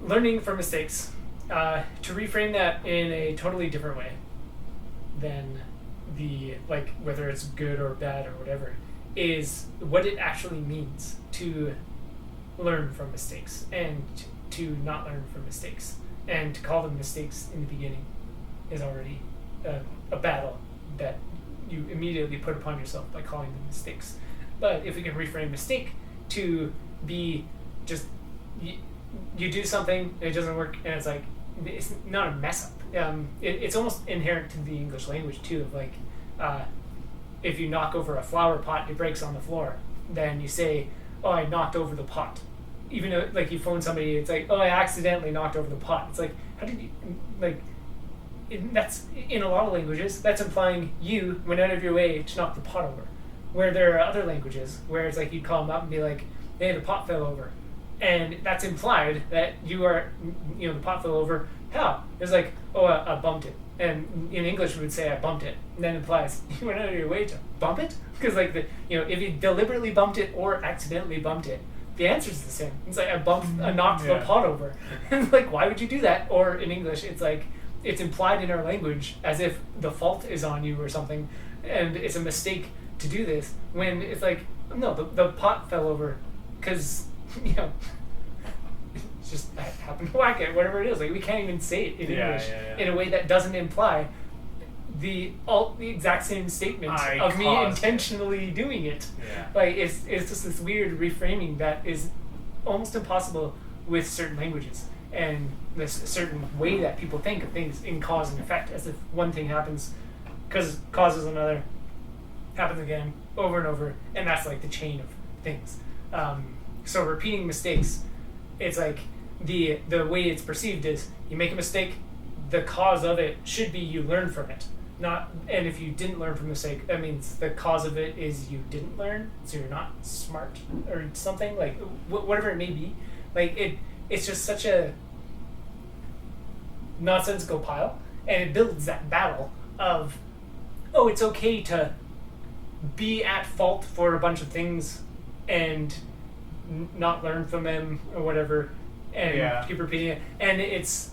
learning from mistakes, to reframe that in a totally different way than the, like, whether it's good or bad or whatever, is what it actually means to learn from mistakes and to not learn from mistakes. And to call them mistakes in the beginning is already a battle that you immediately put upon yourself by calling them mistakes. But if we can reframe mistake to be just you do something and it doesn't work, and it's like, it's not a mess up. It's almost inherent to the English language too, of like, if you knock over a flower pot, it breaks on the floor, then you say, oh, I knocked over the pot. Even though, like, you phone somebody, it's like, oh, I accidentally knocked over the pot. It's like, how did you, like, that's, in a lot of languages, that's implying you went out of your way to knock the pot over. Where there are other languages where it's like, you'd call them up and be like, hey, the pot fell over. And that's implied that you are, the pot fell over. How? It's like, oh, I bumped it. And in English, we would say, I bumped it. And that implies you went out of your way to bump it? Because, like, if you deliberately bumped it or accidentally bumped it, the answer's the same. It's like, I knocked the pot over. And, like, why would you do that? Or in English, it's like, it's implied in our language as if the fault is on you or something, and it's a mistake to do this, when it's like, no, the pot fell over because, it's just, I happened to whack it, whatever it is. Like, we can't even say it in English in a way that doesn't imply the exact same statement of me intentionally doing it. Yeah. Like, it's just this weird reframing that is almost impossible with certain languages, and this certain way that people think of things in cause and effect, as if one thing happens because causes another, happens again over and over, and that's like the chain of things. So repeating mistakes, it's like the way it's perceived is, you make a mistake, the cause of it should be you learn from it. And if you didn't learn from a mistake, that means the cause of it is you didn't learn, so you're not smart or something, like whatever it may be. Like, it's just such a nonsensical pile, and it builds that battle of, oh, it's okay to be at fault for a bunch of things and not learn from them or whatever, and keep repeating it. And it's